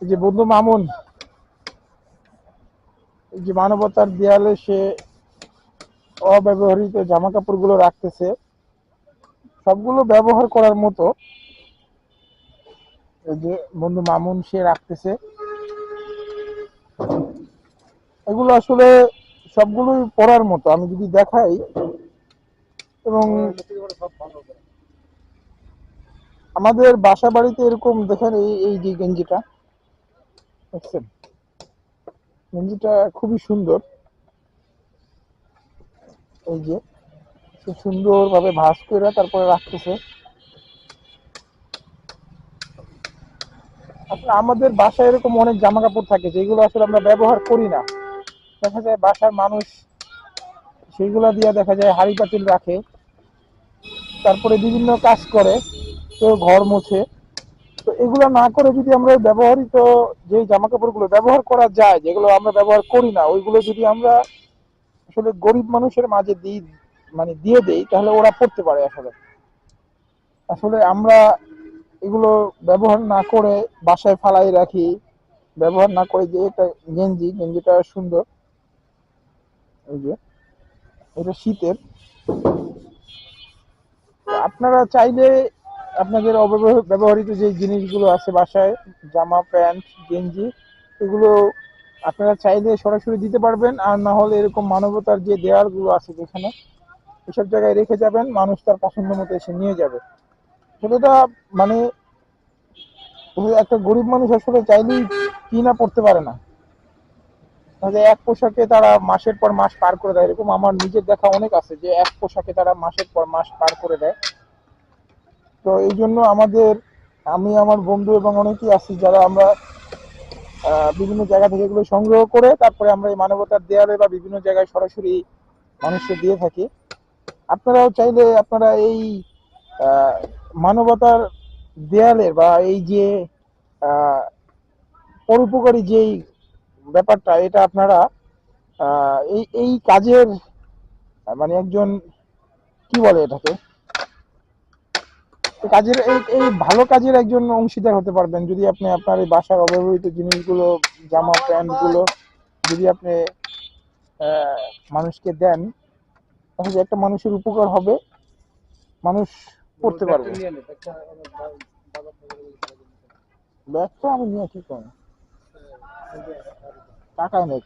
এই যে বন্ধু মামুন, এই যে মানবতার দেয়ালে সে অব্যবহৃত জামা কাপড় গুলো রাখতেছে, সবগুলো ব্যবহার করার মতো। এই যে বন্ধু মামুন সে রাখতেছে, এগুলো আসলে সবগুলোই পরার মতো আমি যদি দেখাই। এবং আমাদের বাসা বাড়িতে এরকম দেখেন, এই এই যে গেঞ্জিটা দেখছেন, গেঞ্জিটা খুবই সুন্দর। এই যে খুব সুন্দর ভাবে ভাঁজ করে তারপরে রাখতেছে। আসলে আমাদের বাসায় এরকম অনেক জামা কাপড় থাকে যেগুলো আসলে আমরা ব্যবহার করি না। দেখা যায় বাসার মানুষ সেইগুলা দিয়ে দেখা যায় হাঁড়ি পাতিল রাখে, তারপরে বিভিন্ন কাজ করে, কেউ ঘর মোছে। তো এগুলো না করে যদি আমরা ব্যবহৃত যে জামা কাপড়গুলো ব্যবহার করা যায়, যেগুলো আমরা ব্যবহার করি না, ওইগুলো যদি আমরা আসলে গরিব মানুষের মাঝে দিই, মানে দিয়ে দেই, তাহলে ওরা পড়তে পারে। আসলে আসলে আমরা এগুলো ব্যবহার না করে বাসায় ফালাই রাখি, ব্যবহার না করে। যে একটা গেঞ্জিটা সুন্দর, এই যে এটা শীতের। আপনারা চাইলে আপনাদের ব্যবহৃত যে জিনিসগুলো আছে বাসায়, জামা প্যান্ট গেঞ্জি, এগুলো আপনারা চাইলে সরাসরি দিতে পারবেন। আর না হলে এরকম মানবতার যে দেয়ালগুলো আছে যেখানে, এসব জায়গায় রেখে যাবেন, মানুষ তার পছন্দ মতো এসে নিয়ে যাবে। সেটা মানে একটা গরিব মানুষ আসলে চাইলেই কিনা পড়তে পারে না। এক পোশাকে তারা মাসের পর মাস পার করে দেয়, এরকম আমার নিজের দেখা অনেক আছে যে এক পোশাকে তারা মাসের পর মাস পার করে দেয়। তো এই জন্য আমি আমার বন্ধু এবং অনেকেই আছি যারা আমরা বিভিন্ন জায়গা থেকে এগুলো সংগ্রহ করে তারপরে আমরা এই মানবতার দেয়ালে বা বিভিন্ন জায়গায় সরাসরি মানুষকে দিয়ে থাকি। আপনারাও চাইলে আপনারা এই আহ, মানবতার দেয়ালে বা এই যে আহ, পরোপকারী যেই ব্যাপারটা, এটা আপনারা এই এই কাজের মানে একজন, কি বলে এটাকে, কাজের এই ভালো কাজের একজন অংশীদার হতে পারবেন যদি আপনি আপনার এই বাসার অব্যবহৃত জিনিসগুলো, জামা প্যান্ট গুলো যদি আপনি মানুষকে দেন, তাহলে একটা মানুষের উপকার হবে, মানুষ পড়তে পারবে। ব্যাগটা আমি নিয়ে কি করবো, টাকা নেই।